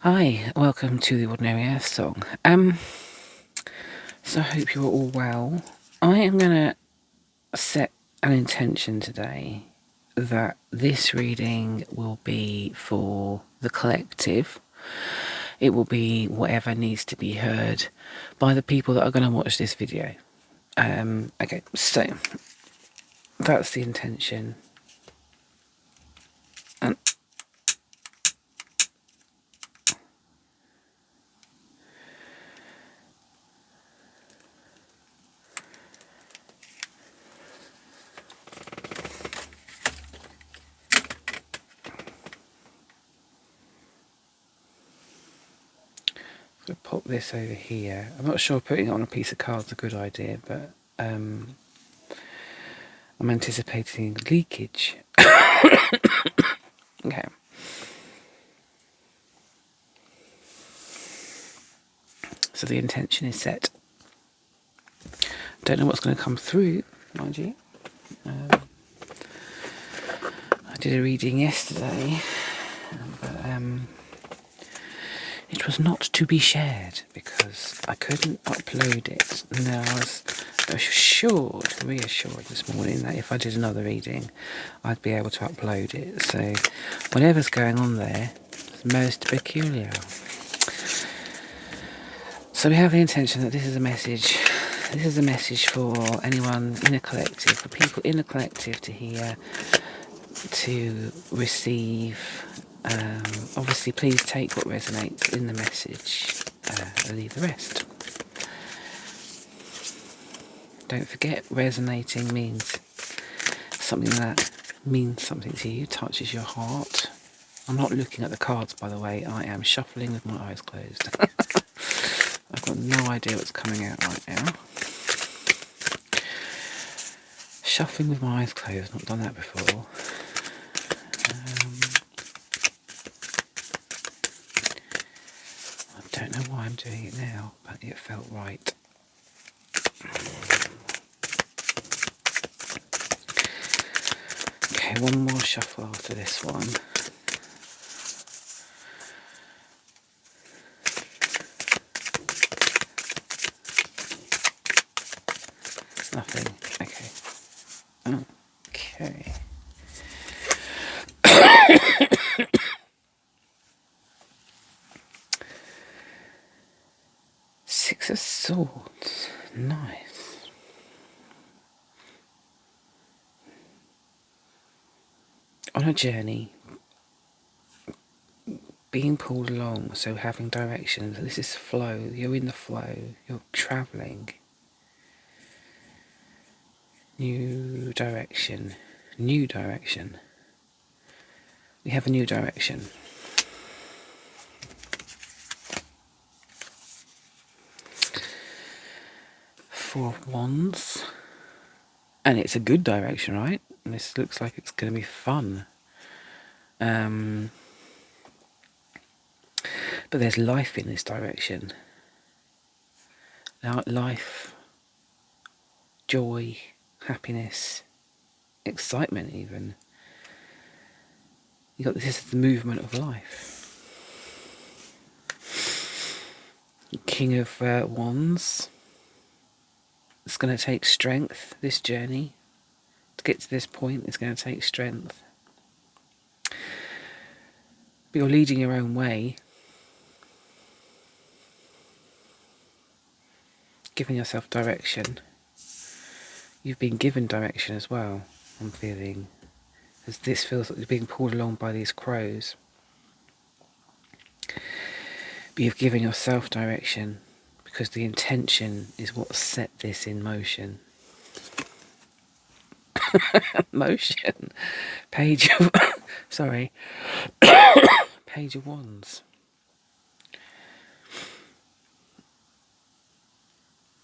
Hi, welcome to the Ordinary Earth Song. So I hope you're all well. I am going to set an intention today that this reading will be for the collective. It will be whatever needs to be heard by the people that are going to watch this video. Okay, so that's the intention. And I'm going to pop this over here. I'm not sure putting it on a piece of card is a good idea, but I'm anticipating leakage. Okay. So the intention is set. Don't know what's going to come through, mind you. I did a reading yesterday, but it was not to be shared because I couldn't upload it. Now I was reassured this morning that if I did another reading, I'd be able to upload it. So whatever's going on there is most peculiar. So we have the intention that this is a message. This is a message for anyone in a collective, for people in a collective to hear, to receive. Obviously, please take what resonates in the message and leave the rest. Don't forget, resonating means something that means something to you, touches your heart. I'm not looking at the cards, by the way. I am shuffling with my eyes closed. I've got no idea what's coming out right now. Shuffling with my eyes closed, not done that before. I don't know why I'm doing it now, but it felt right. Okay, one more shuffle after this one. Nothing. Okay. Okay. Six of Swords. Nice. On a journey, being pulled along, so having directions. This is flow. You're in the flow. You're travelling. New direction. New direction. We have a new direction. Four of Wands. And it's a good direction, right? And this looks like it's going to be fun. But there's life in this direction. Now, life, joy, happiness, excitement even. You got this is the movement of life. King of Wands. It's going to take strength, this journey. To get to this point, it's going to take strength. But you're leading your own way. Giving yourself direction. You've been given direction as well, I'm feeling. As this feels like you're being pulled along by these crows. But you've given yourself direction because the intention is what set this in motion. Motion. Page of... sorry. Page of Wands.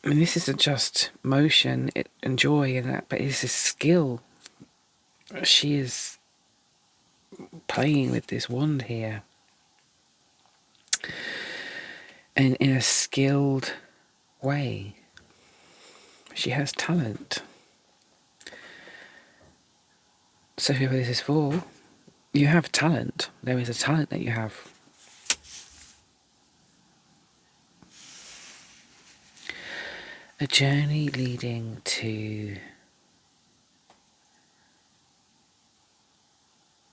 I mean, this isn't just motion and joy and that, but it's a skill. She is playing with this wand here. And in a skilled way. She has talent. So whoever this is for, you have talent. There is a talent that you have. A journey leading to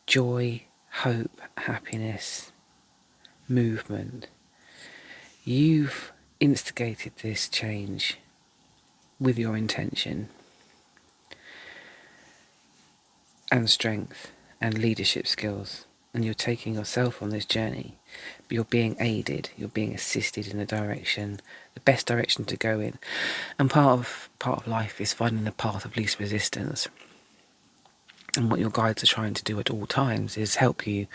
joy, hope, happiness, movement. You've instigated this change with your intention and strength and leadership skills, and you're taking yourself on this journey, but you're being aided, you're being assisted in the best direction to go in. And part of life is finding the path of least resistance. And what your guides are trying to do at all times is help you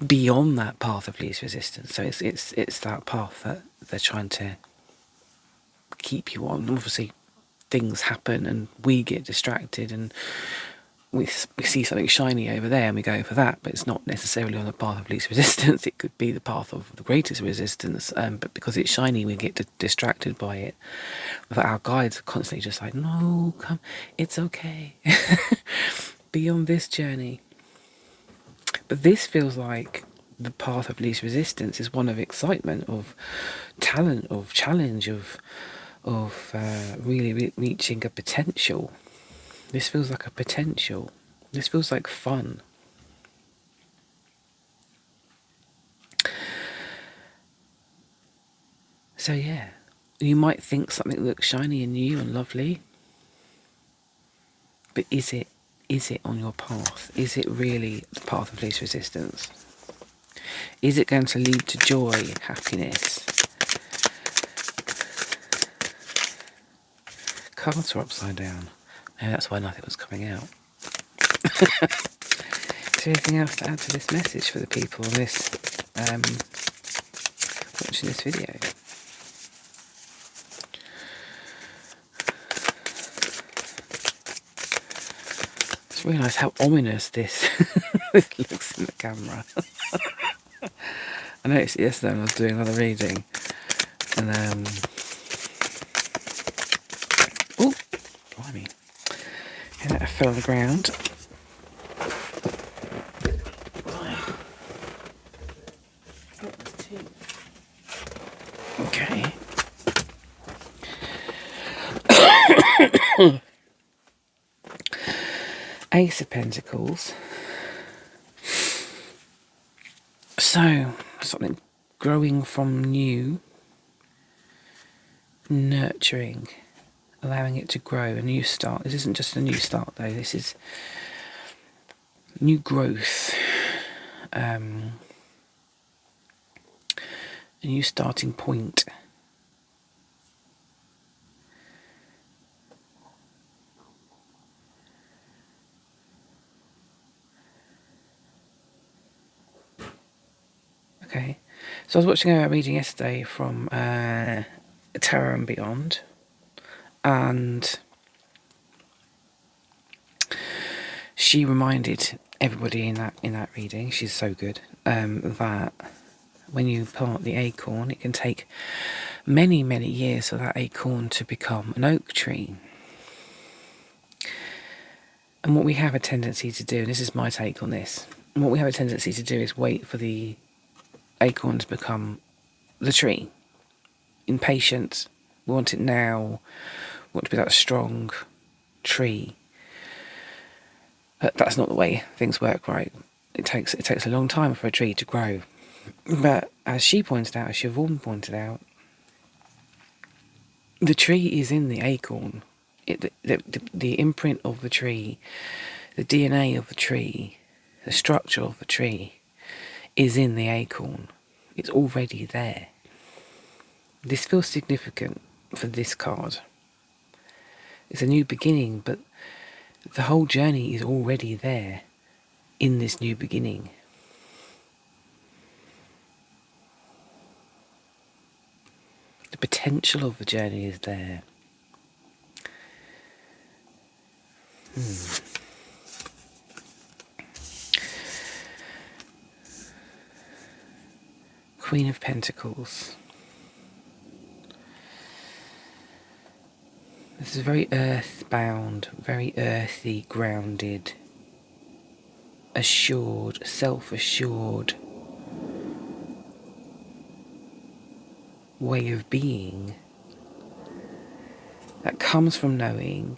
beyond that path of least resistance. So it's that path that they're trying to keep you on. Obviously, things happen and we get distracted and we see something shiny over there and we go for that, but it's not necessarily on the path of least resistance. It could be the path of the greatest resistance, but because it's shiny we get distracted by it. But our guides are constantly just like, no, come, it's okay. Be on this journey. But this feels like the path of least resistance is one of excitement, of talent, of challenge, of really reaching a potential. This feels like a potential. This feels like fun. So yeah, you might think something looks shiny and new and lovely, but is it on your path? Is it really the path of least resistance? Is it going to lead to joy, happiness? Cards are upside down. Maybe that's why nothing was coming out. Is there anything else to add to this message for the people on this watching this video? I just realised how ominous this this looks in the camera. I noticed it yesterday when I was doing another reading, and oh, blimey! And I fell on the ground. Okay. Ace of Pentacles. So, something growing from new, nurturing, allowing it to grow, a new start. This isn't just a new start though, this is new growth, a new starting point. Okay, so I was watching a reading yesterday from Tarot and Beyond, and she reminded everybody in that reading, she's so good, that when you plant the acorn, it can take many, many years for that acorn to become an oak tree. And what we have a tendency to do, and this is my take on this, what we have a tendency to do is wait for the acorn to become the tree. Impatient, we want it now, we want to be that strong tree. But that's not the way things work, right? It takes a long time for a tree to grow. But as she pointed out, as Siobhan pointed out, the tree is in the acorn. The imprint of the tree, the DNA of the tree, the structure of the tree is in the acorn. It's already there. This feels significant for this card. It's a new beginning, but the whole journey is already there in this new beginning. The potential of the journey is there. Queen of Pentacles. This is very earthbound, very earthy, grounded, assured, self-assured way of being. that comes from knowing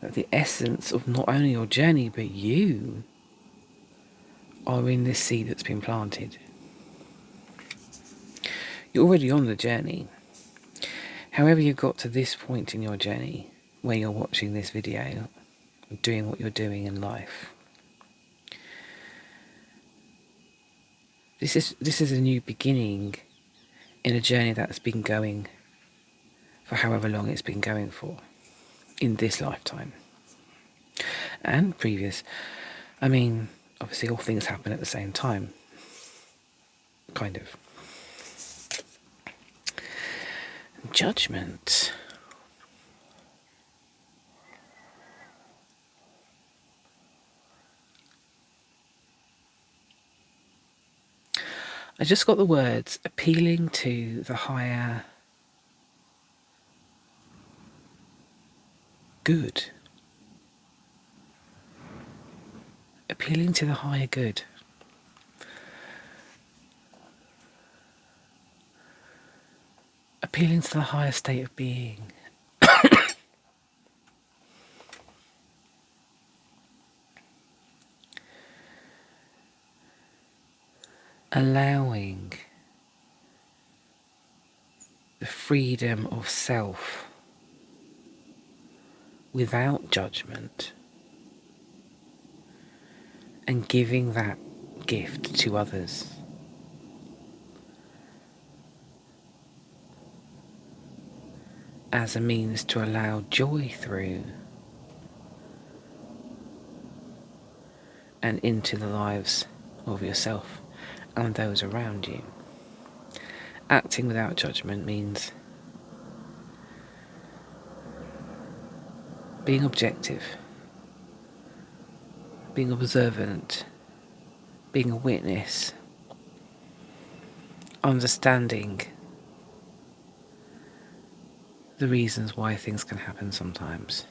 that the essence of not only your journey, but you are in this seed that's been planted. You're already on the journey. However you got to this point in your journey, where you're watching this video, doing what you're doing in life, this is a new beginning in a journey that's been going for however long it's been going for, in this lifetime and previous. I mean, obviously all things happen at the same time, kind of. Judgment. I just got the words appealing to the higher good. Appealing to the higher good. Appealing to the higher state of being. Allowing the freedom of self without judgment, and giving that gift to others. As a means to allow joy through and into the lives of yourself and those around you. Acting without judgment means being objective, being observant, being a witness, understanding the reasons why things can happen sometimes,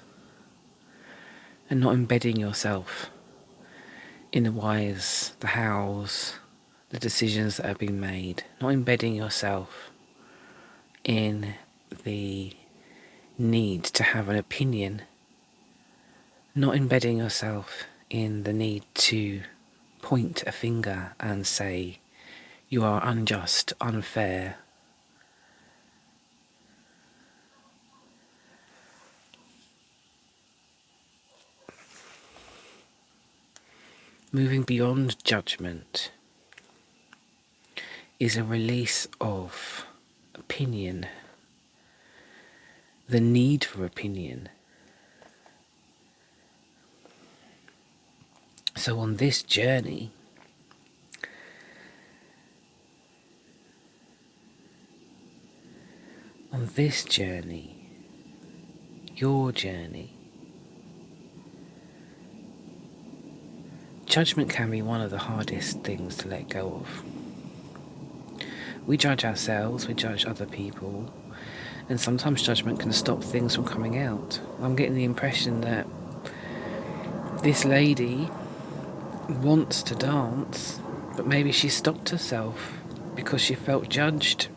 and not embedding yourself in the whys, the hows, the decisions that have been made, not embedding yourself in the need to have an opinion, not embedding yourself in the need to point a finger and say you are unjust, unfair. Moving beyond judgment is a release of opinion, the need for opinion. So on this journey, your journey, judgment can be one of the hardest things to let go of. We judge ourselves, we judge other people, and sometimes judgment can stop things from coming out. I'm getting the impression that this lady wants to dance, but maybe she stopped herself because she felt judged.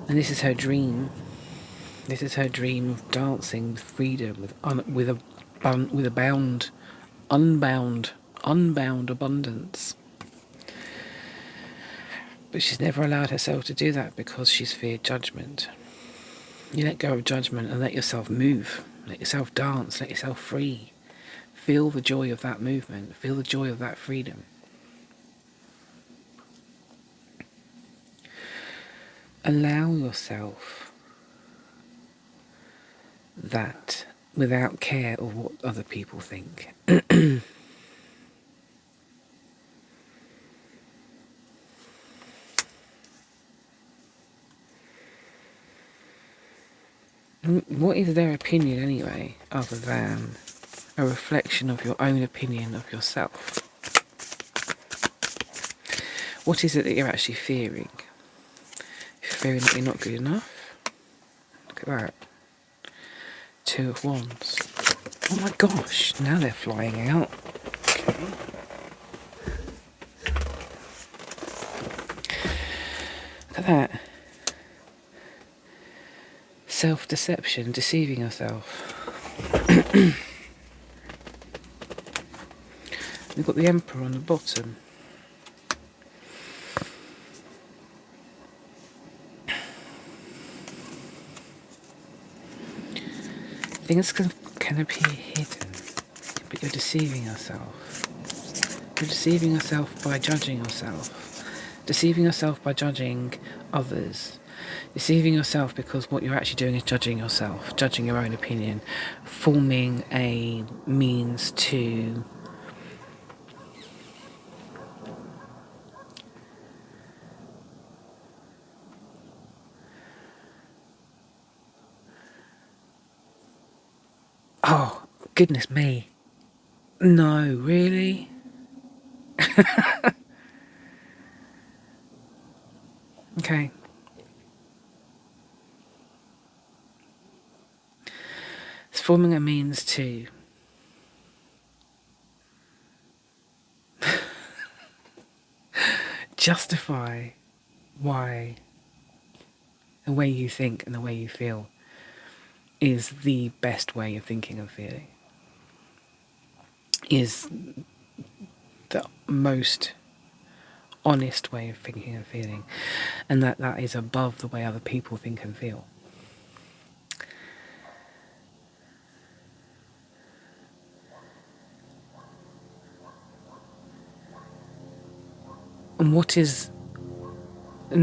And this is her dream. This is her dream of dancing with freedom, with unbound abundance. But she's never allowed herself to do that because she's feared judgment. You let go of judgment and let yourself move. Let yourself dance. Let yourself free. Feel the joy of that movement. Feel the joy of that freedom. Allow yourself that without care of what other people think. What is their opinion anyway, other than a reflection of your own opinion of yourself? What is it that you're actually fearing? You're fearing that you're not good enough? Look at that. 2 of Wands. Oh my gosh, now they're flying out. Okay. Look at that. self-deception, deceiving yourself. We've got the Emperor on the bottom. Things can appear hidden, but you're deceiving yourself. You're deceiving yourself by judging yourself. Deceiving yourself by judging others. Deceiving yourself because what you're actually doing is judging yourself, judging your own opinion, forming a means to oh, goodness me. No, really? Okay. It's forming a means to justify why the way you think and the way you feel is the best way of thinking and feeling. Is the most honest way of thinking and feeling, and that is above the way other people think and feel. And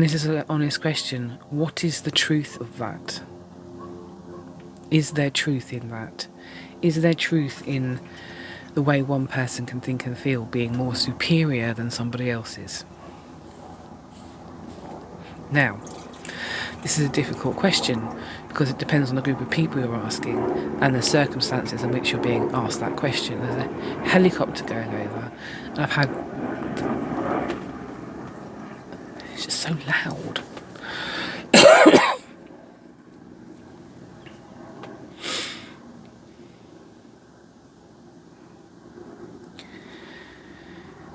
this is an honest question, what is the truth of that? Is there truth in that? Is there truth in the way one person can think and feel being more superior than somebody else's? Now, this is a difficult question because it depends on the group of people you're asking and the circumstances in which you're being asked that question. There's a helicopter going over, and I've had... It's just so loud.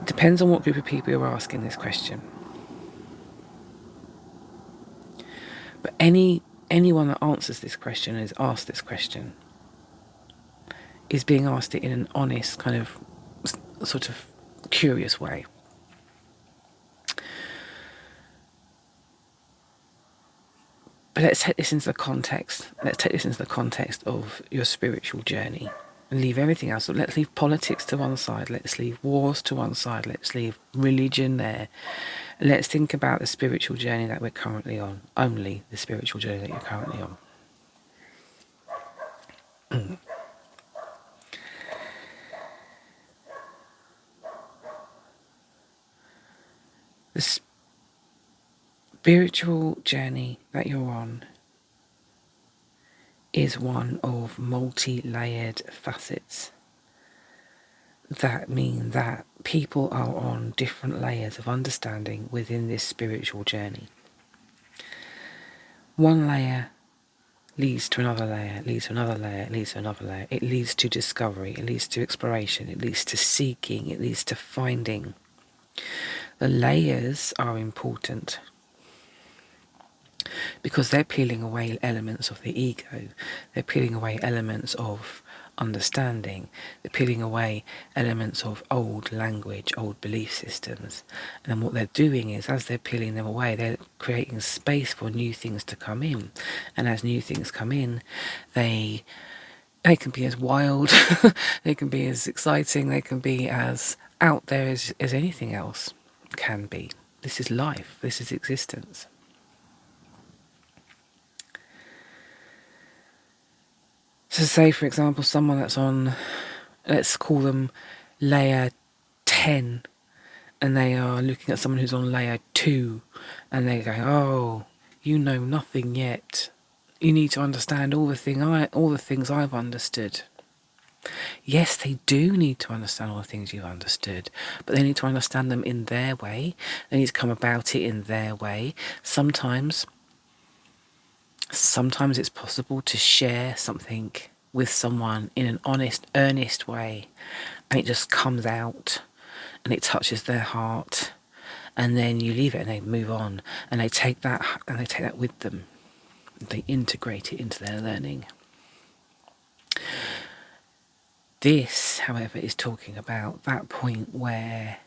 It depends on what group of people you're asking this question. But anyone that answers this question, is asked this question, is being asked it in an honest, kind of, sort of curious way. But let's take this into the context. Let's take this into the context of your spiritual journey. And leave everything else. Let's leave politics to one side. Let's leave wars to one side. Let's leave religion there. Let's think about the spiritual journey that we're currently on. Only the spiritual journey that you're currently on. The spiritual journey that you're on is one of multi-layered facets. That mean that people are on different layers of understanding within this spiritual journey. One layer leads to another layer, leads to another layer, leads to another layer. It leads to discovery, it leads to exploration, it leads to seeking, it leads to finding. The layers are important because they're peeling away elements of the ego. They're peeling away elements of understanding. They're peeling away elements of old language, old belief systems. And then what they're doing is, as they're peeling them away, they're creating space for new things to come in. And as new things come in, they can be as wild, they can be as exciting, they can be as out there as anything else can be. This is life, this is existence. So say, for example, someone that's on, let's call them layer 10, and they are looking at someone who's on layer 2, and they're going, oh, you know nothing yet. You need to understand all the things I've understood. Yes, they do need to understand all the things you've understood, but they need to understand them in their way. They need to come about it in their way. Sometimes it's possible to share something with someone in an honest, earnest way, and it just comes out and it touches their heart, and then you leave it and they move on, and they take that with them. They integrate it into their learning. This, however, is talking about that point where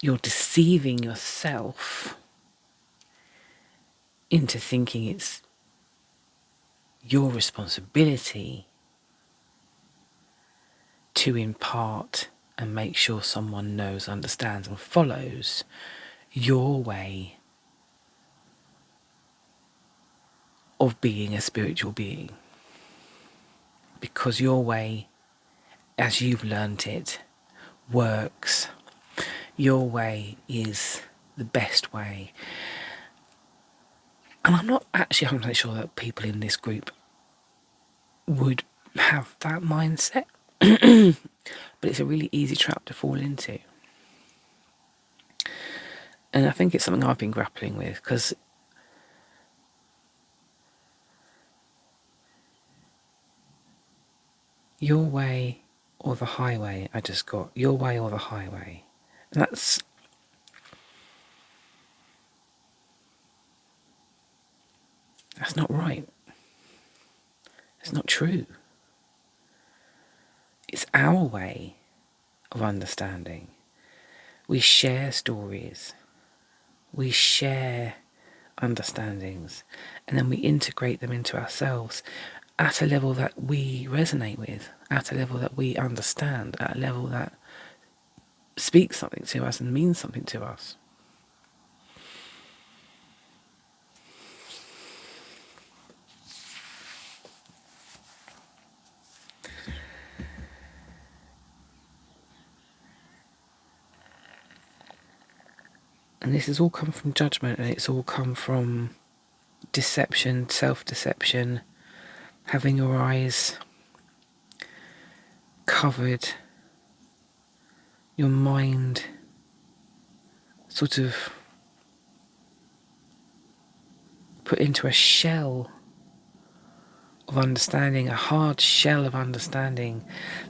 you're deceiving yourself into thinking it's your responsibility to impart and make sure someone knows, understands, and follows your way of being a spiritual being. Because your way, as you've learnt it, works. Your way is the best way. And I'm not actually 100% sure that people in this group would have that mindset. But it's a really easy trap to fall into. And I think it's something I've been grappling with, because your way or the highway, I just got your way or the highway. And that's not right. It's not true. It's our way of understanding. We share stories. We share understandings, and then we integrate them into ourselves at a level that we resonate with, at a level that we understand, at a level that speaks something to us and means something to us. And this has all come from judgment, and it's all come from deception, self-deception, having your eyes covered, your mind sort of put into a shell of understanding, a hard shell of understanding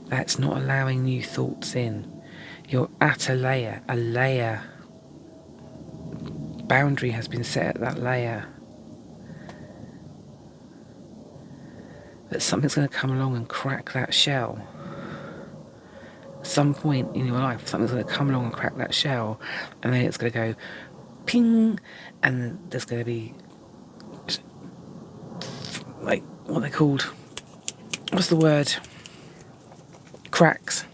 that's not allowing new thoughts in. You're at a layer. Boundary has been set at that layer. That something's going to come along and crack that shell. At some point in your life, something's going to come along and crack that shell, and then it's going to go ping, and there's going to be, like, what they're called, what's the word? Cracks.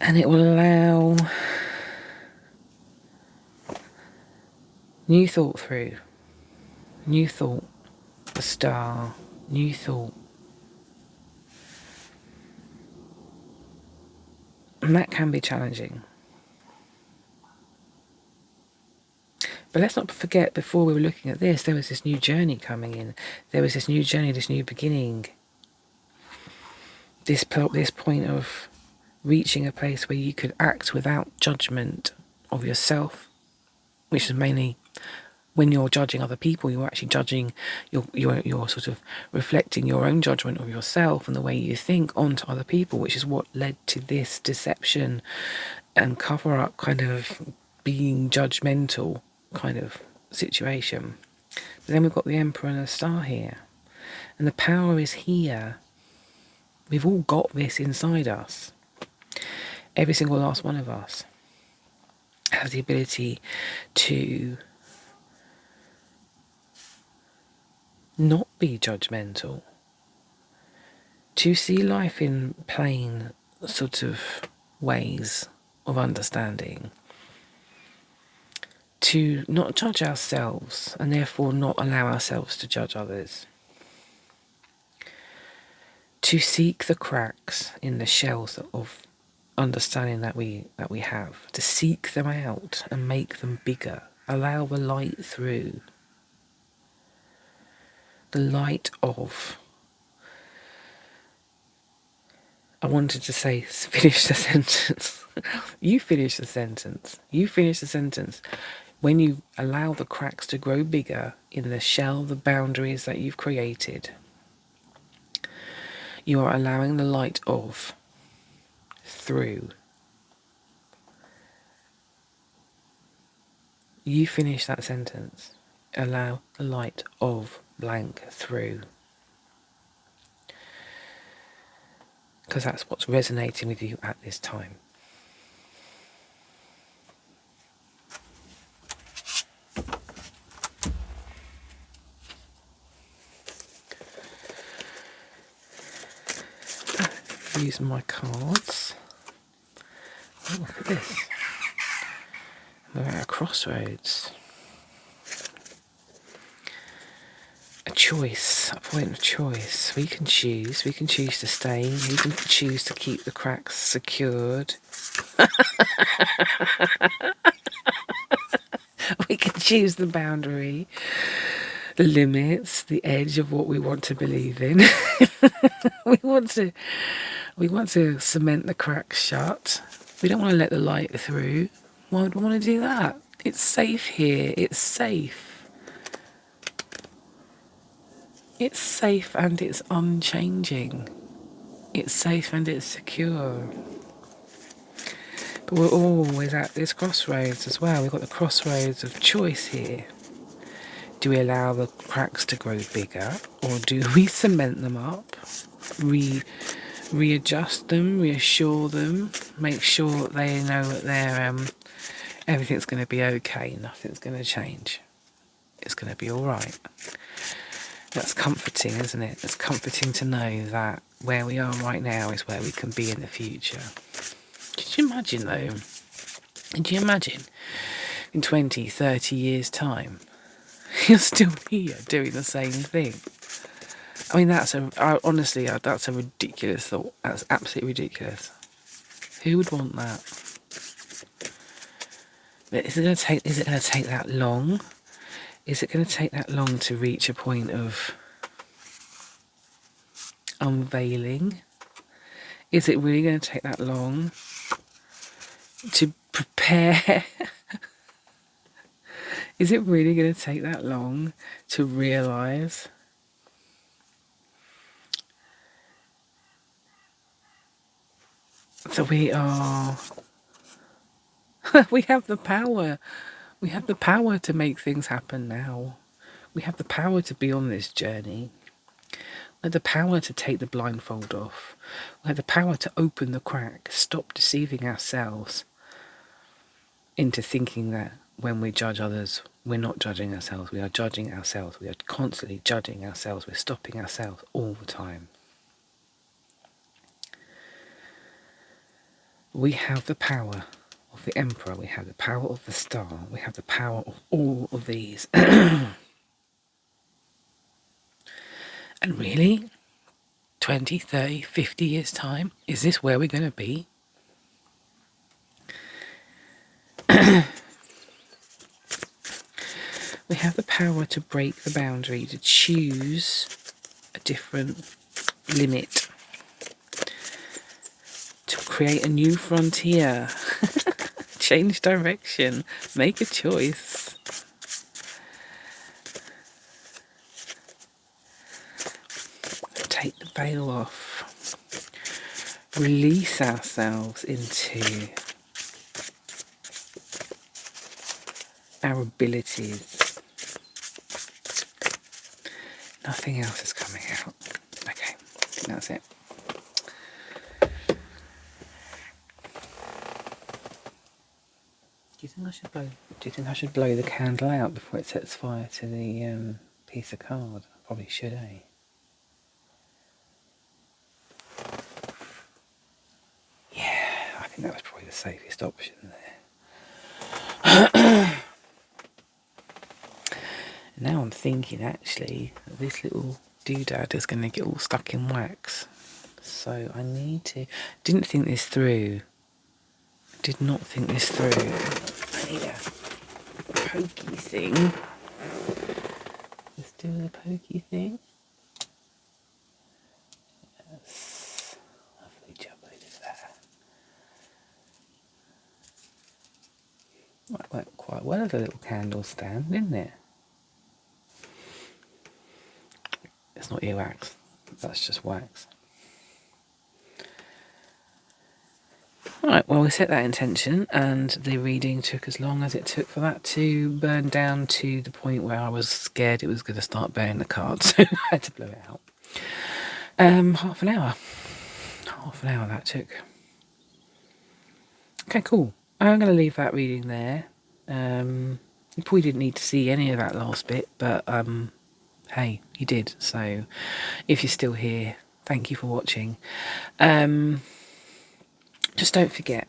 And it will allow new thought through. New thought, a star, new thought. And that can be challenging. But let's not forget, before we were looking at this, there was this new journey coming in. There was this new journey, this new beginning. This point of reaching a place where you could act without judgment of yourself, which is mainly when you're judging other people, you're actually judging, you're sort of reflecting your own judgment of yourself and the way you think onto other people, which is what led to this deception and cover-up kind of being judgmental kind of situation. But then we've got the Emperor and the Star here, and the power is here. We've all got this inside us. Every single last one of us has the ability to not be judgmental, to see life in plain sort of ways of understanding, to not judge ourselves and therefore not allow ourselves to judge others, to seek the cracks in the shells of understanding that we have, to seek them out and make them bigger, allow the light through. The light of, I wanted to say, finish the sentence. You finish the sentence. You finish the sentence. When you allow the cracks to grow bigger in the shell, the boundaries that you've created, you are allowing the light of through. You finish that sentence. Allow the light of blank through. Because that's what's resonating with you at this time. Use my cards. Oh, look at this. We're at a crossroads. A choice, a point of choice. We can choose to stay, we can choose to keep the cracks secured. We can choose the boundary, the limits, the edge of what we want to believe in. we want to cement the cracks shut. We don't want to let the light through. Why would we want to do that? It's safe here. It's safe. It's safe and it's unchanging. It's safe and it's secure. But we're always at this crossroads as well. We've got the crossroads of choice here. Do we allow the cracks to grow bigger, or do we cement them up, readjust them, reassure them, make sure that they know that they're everything's going to be okay, nothing's going to change, it's going to be all right. That's comforting, isn't it? It's comforting to know that where we are right now is where we can be in the future. Could you imagine though? Could you imagine in 20, 30 years' time, you're still here doing the same thing? I mean, honestly, that's a ridiculous thought. That's absolutely ridiculous. Who would want that? But is it going to take that long? Is it going to take that long to reach a point of unveiling? Is it really going to take that long to prepare? Is it really going to take that long to realise that we have the power? We have the power to make things happen now. We have the power to be on this journey. We have the power to take the blindfold off. We have the power to open the crack, stop deceiving ourselves into thinking that when we judge others, we're not judging ourselves. We are judging ourselves. We are constantly judging ourselves. We're stopping ourselves all the time. We have the power of the Emperor. We have the power of the Star. We have the power of all of these. And really, 20, 30, 50 years' time, is this where we're going to be? We have the power to break the boundary, to choose a different limit, to create a new frontier, change direction, make a choice. Take the veil off, release ourselves into our abilities. Nothing else is coming out. Okay, that's it. Do you think I should blow the candle out before it sets fire to the piece of card? I probably should, eh? Yeah, I think that was probably the safest option there. Now I'm thinking actually that this little doodad is going to get all stuck in wax. So I need to... Didn't think this through. Did not think this through. I need a pokey thing. Let's do the pokey thing. Yes. Lovely job I did that. That worked quite well as a little candle stand, didn't it? It's not earwax, that's just wax. Right, well, we set that intention, and the reading took as long as it took for that to burn down to the point where I was scared it was going to start burning the cards, so I had to blow it out. Half an hour. Half an hour that took. Okay, cool. I'm going to leave that reading there. You probably didn't need to see any of that last bit, but hey, you did. So if you're still here, thank you for watching. Just don't forget,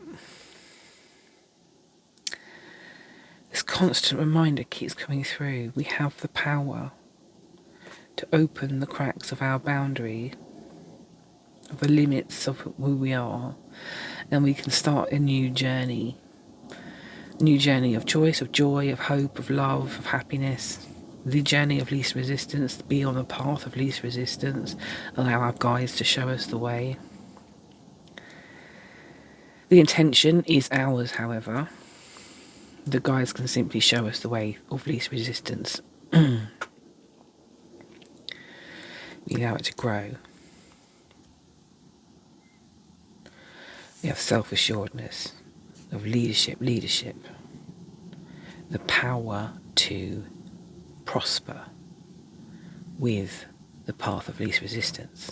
this constant reminder keeps coming through. We have the power to open the cracks of our boundary, of the limits of who we are, and we can start a new journey. A new journey of choice, of joy, of hope, of love, of happiness. The journey of least resistance, to be on the path of least resistance, allow our guides to show us the way. The intention is ours, however. The guides can simply show us the way of least resistance. We allow it to grow. We have self-assuredness, of leadership, the power to prosper with the path of least resistance.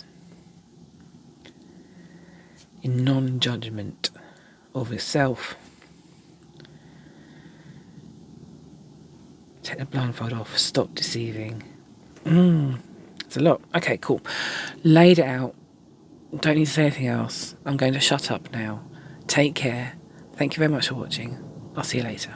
In non-judgment of yourself. Take the blindfold off, stop deceiving. It's a lot. Okay, cool. Laid it out. Don't need to say anything else. I'm going to shut up now. Take care. Thank you very much for watching. I'll see you later.